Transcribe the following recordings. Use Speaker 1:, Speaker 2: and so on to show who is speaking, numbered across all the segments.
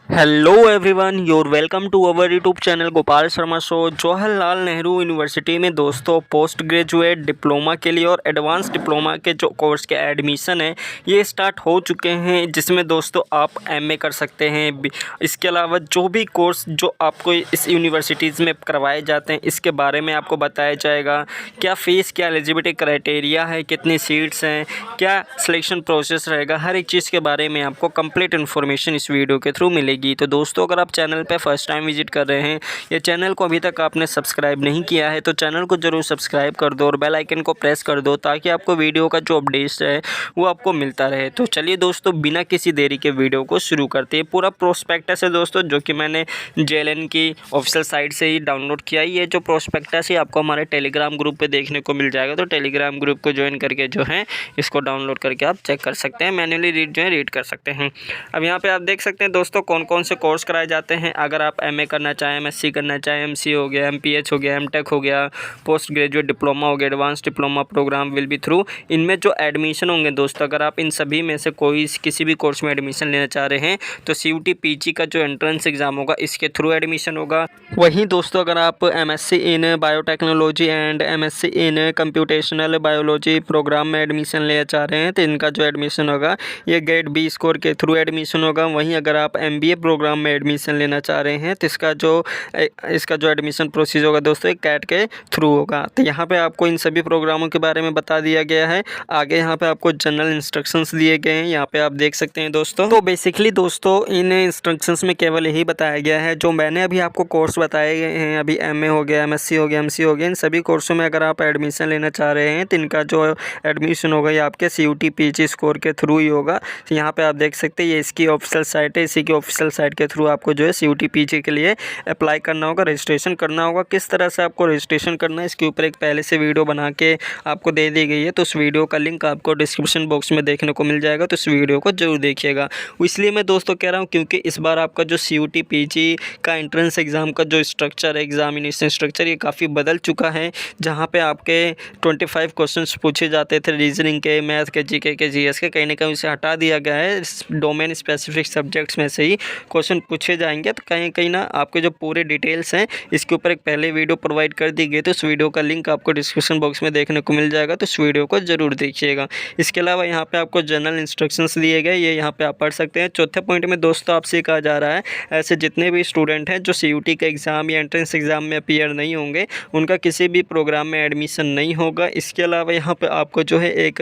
Speaker 1: Hello everyone, your welcome to our YouTube channel Gopal Sharma show. Jawaharlal Nehru university में दोस्तों post graduate diploma के लिए और एडवांस डिप्लोमा के जो कोर्स के एडमिशन है ये स्टार्ट हो चुके हैं, जिसमें दोस्तों आप एमए कर सकते हैं। इसके अलावा जो भी कोर्स जो आपको इस यूनिवर्सिटीज़ में करवाए जाते हैं इसके बारे में आपको बताया जाएगा। क्या फ़ीस, क्या एलिजिबिलिटी क्राइटेरिया है, कितनी सीट्स हैं, क्या सिलेक्शन प्रोसेस रहेगा, हर एक चीज़ के बारे में आपको कंप्लीट इन्फॉर्मेशन इस वीडियो के थ्रू मिलेगी। तो दोस्तों, अगर आप चैनल पे फर्स्ट टाइम विजिट कर रहे हैं या चैनल को अभी तक आपने सब्सक्राइब नहीं किया है तो चैनल को जरूर सब्सक्राइब कर दो और बेल आइकन को प्रेस कर दो ताकि आपको वीडियो का जो अपडेट्स है वो आपको मिलता रहे। तो चलिए दोस्तों, बिना किसी देरी के वीडियो को शुरू करते हैं। पूरा प्रोस्पेक्टस है दोस्तों, जो कि मैंने जेएलएन की ऑफिशियल साइट से ही डाउनलोड किया। ये जो प्रोस्पेक्टस है आपको हमारे टेलीग्राम ग्रुप पे देखने को मिल जाएगा। तो टेलीग्राम ग्रुप को ज्वाइन करके जो है इसको डाउनलोड करके आप चेक कर सकते हैं, मैन्युअली रीड कर सकते हैं। अब यहाँ पे आप देख सकते हैं दोस्तों कौन कौन से कोर्स कराए जाते हैं। अगर आप एमए करना चाहें, एमएससी करना चाहें, एमसी हो गया, एमपीएच हो गया, एमटेक हो गया, पोस्ट ग्रेजुएट डिप्लोमा हो गया, advance diploma programme will be through. इनमें जो एडमिशन होंगे दोस्तों, अगर आप इन सभी में से कोई किसी भी कोर्स में एडमिशन लेना चाह रहे हैं तो सीयूटी पीजी का जो एंट्रेंस एग्जाम होगा इसके थ्रू एडमिशन होगा। वहीं दोस्तों, अगर आप MSc in biotechnology and MSc in computational biology programme में एडमिशन लेना चाह रहे हैं तो इनका जो एडमिशन होगा ये ग्रेड बी स्कोर के थ्रू एडमिशन होगा। वहीं अगर आप एमबीए प्रोग्राम में एडमिशन लेना चाह रहे हैं तो इसका जो एडमिशन प्रोसीजर होगा दोस्तों एक कैट के थ्रू होगा। तो यहाँ पे आपको इन सभी प्रोग्रामों के बारे में बता दिया गया है। आगे यहाँ पे आपको जनरल इंस्ट्रक्शंस दिए गए हैं, यहाँ पे आप देख सकते हैं दोस्तों। तो बेसिकली दोस्तों इन इंस्ट्रक्शंस में केवल यही बताया गया है जो मैंने अभी आपको कोर्स बताए गए हैं। अभी एमए हो गया, एमएससी हो गया, एमसी हो गया, इन सभी कोर्सों में अगर आप एडमिशन लेना चाह रहे हैं तो इनका जो एडमिशन होगा ये आपके सीयूटी पीजी स्कोर के थ्रू ही होगा। तो यहाँ पे आप देख सकते हैं ये इसकी ऑफिशियल साइट है। इसी की ऑफिशियल साइट के थ्रू आपको जो है सीयूटी पीजी के लिए अप्लाई करना होगा, रजिस्ट्रेशन करना होगा। किस तरह से आपको रजिस्ट्रेशन करना है इसके ऊपर एक पहले से वीडियो बना के आपको दे दी गई है, तो उस वीडियो का लिंक आपको डिस्क्रिप्शन बॉक्स में देखने को मिल जाएगा। तो इस वीडियो को जरूर देखिएगा। इसलिए मैं दोस्तों कह रहा हूँ क्योंकि इस बार आपका जो सीयूटी पीजी का एंट्रेंस एग्ज़ाम का जो स्ट्रक्चर है, एग्जामिनेशन स्ट्रक्चर, ये काफ़ी बदल चुका है। जहाँ पे आपके 25 क्वेश्चन पूछे जाते थे रीजनिंग के, मैथ के, जीके के, जीएस के, कहीं ना कहीं उसे हटा दिया गया है। डोमेन स्पेसिफिक सब्जेक्ट्स में से ही क्वेश्चन पूछे जाएंगे। तो कहीं कहीं ना आपके जो पूरे डिटेल्स हैं इसके ऊपर एक पहले वीडियो प्रोवाइड कर दी गई, तो उस वीडियो का लिंक आपको डिस्क्रिप्शन बॉक्स में देखने को मिल जाएगा। तो इस वीडियो को जरूर देखिएगा। इसके अलावा यहाँ पे आपको जनरल इंस्ट्रक्शंस दिए गए, ये यहाँ पे आप पढ़ सकते हैं। चौथे पॉइंट में दोस्तों आपसे कहा जा रहा है ऐसे जितने भी स्टूडेंट हैं जो सीयूटी का एग्ज़ाम या एंट्रेंस एग्ज़ाम में अपीयर नहीं होंगे उनका किसी भी प्रोग्राम में एडमिशन नहीं होगा। इसके अलावा यहाँ पर आपको जो है एक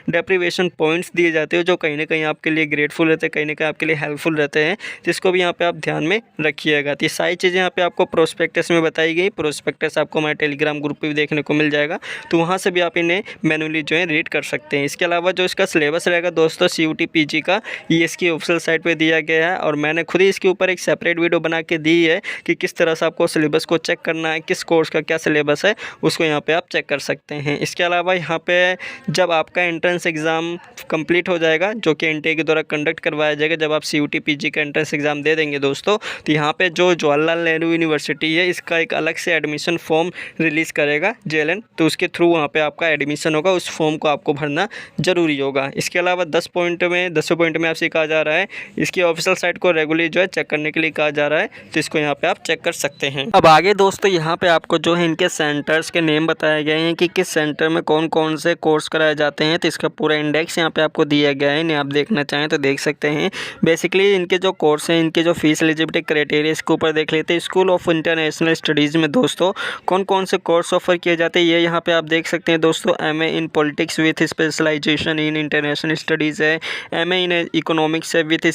Speaker 1: डेप्रीवेशन पॉइंट्स दिए जाते हैं जो कहीं ना कहीं आपके लिए ग्रेटफुल रहते हैं, कहीं ना कहीं आपके लिए हेल्पफुल रहते हैं, जिसको भी यहाँ पे आप ध्यान में रखिएगा। तो ये सारी चीज़ें यहाँ पे आपको प्रोस्पेक्टस में बताई गई। प्रोस्पेक्टस आपको हमारे टेलीग्राम ग्रुप पे भी देखने को मिल जाएगा, तो वहाँ से भी आप इन्हें मैनुअली जो है रीड कर सकते हैं। इसके अलावा जो इसका सिलेबस रहेगा दोस्तों सीयूटी पीजी का, ये इसकी ऑफिशियल साइट पर दिया गया है और मैंने खुद ही इसके ऊपर एक सेपरेट वीडियो बना के दी है कि किस तरह से आपको सिलेबस को चेक करना है, किस कोर्स का क्या सिलेबस है उसको यहाँ पर आप चेक कर सकते हैं। इसके अलावा यहाँ पर जब आपका एंट्रेंस एग्ज़ाम कंप्लीट हो जाएगा, जो कि एनटीए के द्वारा कंडक्ट करवाया जाएगा, जब आप सीयूटी पीजी का एंट्रेंस एग्ज़ाम दे देंगे दोस्तों, तो यहाँ पे जो जवाहरलाल नेहरू यूनिवर्सिटी है इसका एक अलग से एडमिशन फॉर्म रिलीज़ करेगा जेएलएन, तो उसके थ्रू वहाँ पे आपका एडमिशन होगा। उस फॉर्म को आपको भरना ज़रूरी होगा। इसके अलावा 10वें पॉइंट में आपसे कहा जा रहा है इसकी ऑफिशियल साइट को रेगुलरली जो है चेक करने के लिए कहा जा रहा है, तो इसको यहाँ पे आप चेक कर सकते हैं। अब आगे दोस्तों यहाँ पे आपको जो है इनके सेंटर्स के नेम बताए गए हैं कि किस सेंटर में कौन कौन से कोर्स कराए जाते हैं, तो इसका पूरा इंडेक्स यहाँ पे आपको दिया गया है। इन्हें आप देखना चाहें तो देख सकते हैं। बेसिकली इनके जो कोर्स हैं, इनके जो फीस एलिजिबिलिटी क्राइटेरिया इसके ऊपर देख लेते हैं। स्कूल ऑफ इंटरनेशनल स्टडीज़ में दोस्तों कौन कौन से कोर्स ऑफर किए जाते हैं ये यहाँ पे आप देख सकते हैं दोस्तों। MA in politics with specialisation in international studies है, एमए इन इकोनॉमिक्स है with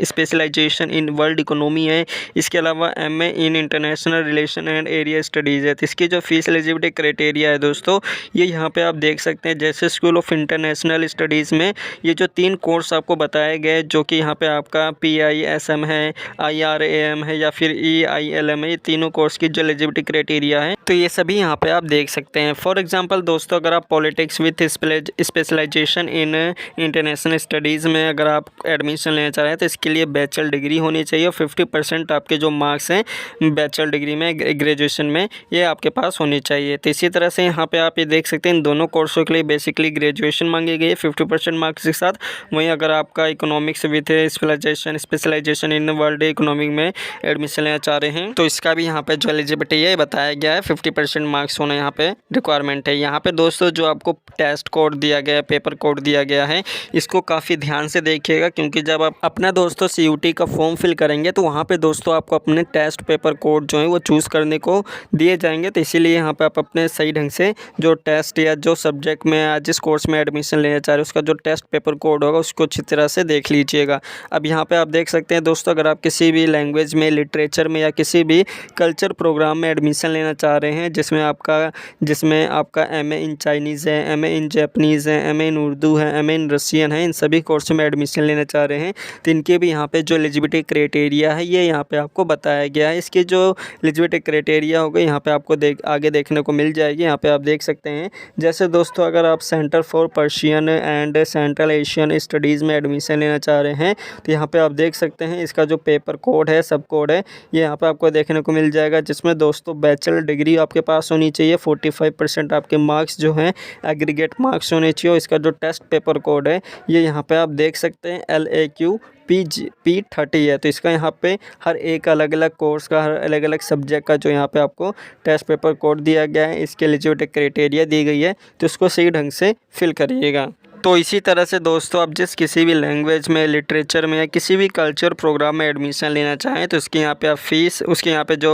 Speaker 1: specialisation in world economy है। इसके अलावा MA in international relation and area studies है। तो इसकी जो फीस एलिजिबिलिटी क्राइटेरिया है दोस्तों ये यहाँ पे आप देख सकते हैं। जैसे स्कूल ऑफ इंटरनेशनल स्टडीज़ में ये जो 3 कोर्स आपको बताए गए जो कि यहाँ पे आपका PISM है, IRAM है या फिर EILM है, ये तीनों कोर्स की जो एलिजिबिलिटी क्राइटेरिया है तो ये सभी यहाँ पे आप देख सकते हैं। फॉर एग्जांपल दोस्तों, अगर आप politics with specialisation in international studies में अगर आप एडमिशन लेना चाह रहे हैं तो इसके लिए बैचलर डिग्री होनी चाहिए और 50% आपके जो मार्क्स हैं बैचलर डिग्री में ग्रेजुएशन में ये आपके पास होनी चाहिए। तो इसी तरह से यहाँ पे आप ये देख सकते हैं इन दोनों कोर्सों के लिए बेसिकली ग्रेजुएशन मांगी गई है 50% मार्क्स के साथ। वहीं अगर आपका economics with specialisation in world economic में एडमिशन लेना चाह रहे हैं तो इसका भी यहाँ पे जो एलिजिबिलिटी है बताया गया है, 50% मार्क्स होना यहाँ पे रिक्वायरमेंट है। यहाँ पे दोस्तों जो आपको टेस्ट कोड दिया गया है, पेपर कोड दिया गया है, इसको काफ़ी ध्यान से देखिएगा क्योंकि जब आप अपना दोस्तों CUT का फॉर्म फिल करेंगे तो वहाँ पे दोस्तों आपको अपने टेस्ट पेपर कोड जो है वो चूज़ करने को दिए जाएंगे। तो इसीलिए यहाँ पे आप अपने सही ढंग से जो टेस्ट या जो सब्जेक्ट में जिस कोर्स में एडमिशन लेना चाह रहे हैं उसका जो टेस्ट पेपर कोड होगा उसको अच्छी तरह से देख लीजिएगा। अब यहाँ पे आप देख सकते हैं दोस्तों, अगर आप किसी भी लैंग्वेज में, लिटरेचर में या किसी भी कल्चर प्रोग्राम में एडमिशन लेना चाह रहे हैं जिसमें आपका MA इन चाइनीज़ है, MA इन जापानीज़ है, MA इन उर्दू है, MA इन रशियन है, इन सभी कोर्स में एडमिशन लेना चाह रहे हैं तो इनके भी यहाँ पे जो एलिजिबिलिटी क्राइटेरिया है ये यहाँ पे आपको बताया गया है। इसकी जो एलिजिबिलिटी क्राइटेरिया होगा यहाँ पे आपको आगे देखने को मिल जाएगी। यहाँ पे आप देख सकते हैं जैसे दोस्तों, अगर आप centre for Persian and central Asian studies में एडमिशन लेना चाह रहे हैं तो यहाँ पे आप देख सकते हैं इसका जो पेपर कोड है, सब कोड है, ये यहाँ पे आपको देखने को मिल जाएगा जिसमें दोस्तों बैचलर डिग्री आपके पास होनी चाहिए, 45% आपके मार्क्स जो हैं एग्रीगेट मार्क्स होने चाहिए। इसका जो टेस्ट पेपर कोड है ये यहाँ पे आप देख सकते हैं LAQ P30 है। तो इसका यहाँ पे हर एक अलग अलग कोर्स का, हर अलग अलग सब्जेक्ट का जो यहाँ पे आपको टेस्ट पेपर कोड दिया गया है, इसके एलिजिबिलिटी क्राइटेरिया दी गई है तो इसको सही ढंग से फिल करिएगा। तो इसी तरह से दोस्तों आप जिस किसी भी लैंग्वेज में, लिटरेचर में या किसी भी कल्चर प्रोग्राम में एडमिशन लेना चाहें तो इसके यहाँ पे आप फीस, उसके यहाँ पे जो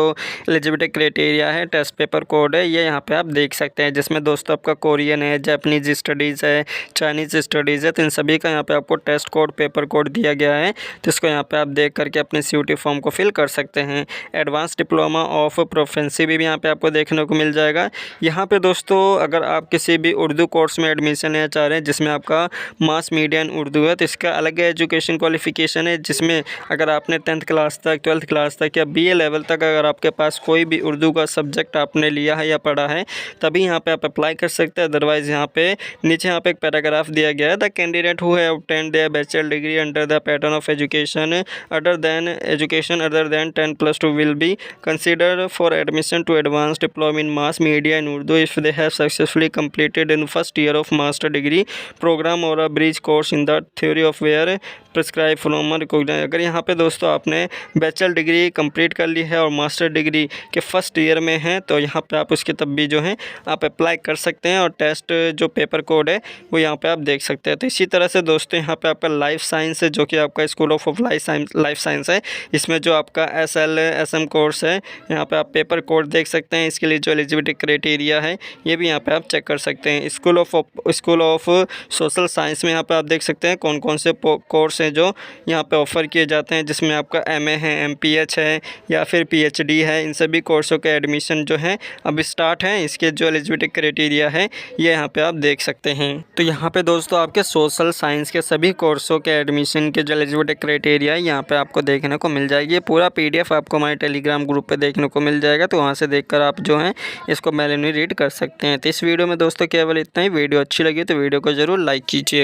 Speaker 1: एलिजिबिलिटी क्राइटेरिया है, टेस्ट पेपर कोड है, ये यहाँ पे आप देख सकते हैं जिसमें दोस्तों आपका कोरियन है, जापानीज़ स्टडीज़ है, चाइनीज़ स्टडीज़ है, तो इन सभी का यहाँ पे आपको टेस्ट कोड, पेपर कोड दिया गया है तो इसको यहाँ पर आप देख करके अपने CUT फॉर्म को फिल कर सकते हैं। एडवांस डिप्लोमा ऑफ प्रोफेंसी भी यहाँ पर आपको देखने को मिल जाएगा। यहाँ पर दोस्तों अगर आप किसी भी उर्दू कोर्स में एडमिशन लेना चाह रहे हैं जिसमें आपका मास मीडिया इन उर्दू है तो इसका अलग एजुकेशन क्वालिफिकेशन है जिसमें अगर आपने 10th क्लास तक, 12th क्लास तक या BA लेवल तक अगर आपके पास कोई भी उर्दू का सब्जेक्ट आपने लिया है या पढ़ा है तभी यहाँ पे आप अप्लाई कर सकते हैं। अदरवाइज़ यहाँ पे नीचे यहाँ पे एक पैराग्राफ दिया गया है, the candidate who have obtained their bachelor degree under the pattern of education other than 10+2 will be considered for admission to advance diploma in mass media in Urdu if they have successfully completed in first year of master degree program or bridge course in the theory of where prescribe from recognize. अगर यहाँ पे दोस्तों आपने bachelor degree complete कर ली है और master degree के first year में है तो यहाँ पे आप उसके तब भी जो है आप अप्लाई कर सकते हैं और टेस्ट जो पेपर कोड है वो यहाँ पे आप देख सकते हैं। तो इसी तरह से दोस्तों यहाँ पे आपका लाइफ साइंस है जो कि आपका स्कूल ऑफ लाइफ साइंस है, इसमें जो आपका SL/SM कोर्स है यहाँ पर आप पेपर कोड देख सकते हैं। इसके लिए जो एलिजिबिलिटी क्राइटेरिया है ये भी यहाँ पर आप चेक कर सकते हैं। स्कूल ऑफ सोशल साइंस में यहाँ पे आप देख सकते हैं कौन कौन से कोर्स हैं जो यहाँ पे ऑफ़र किए जाते हैं जिसमें आपका MA है, MPH है या फिर PhD है। इन सभी कोर्सों के एडमिशन जो है अब स्टार्ट है। इसके जो एलिजिबिलिटी क्राइटेरिया है ये यहाँ पे आप देख सकते हैं। तो यहाँ पे दोस्तों आपके सोशल साइंस के सभी कोर्सों के एडमिशन के जो एलिजिबिलिटी क्राइटेरिया है यहाँ पे आपको देखने को मिल जाएगी। पूरा PDF आपको हमारे टेलीग्राम ग्रुप पर देखने को मिल जाएगा तो वहाँ से देख आप जो है इसको मैन्युअली रीड कर सकते हैं। तो इस वीडियो में दोस्तों केवल इतना ही। वीडियो अच्छी लगी तो वीडियो को ज़रूर लाइक कीजिए।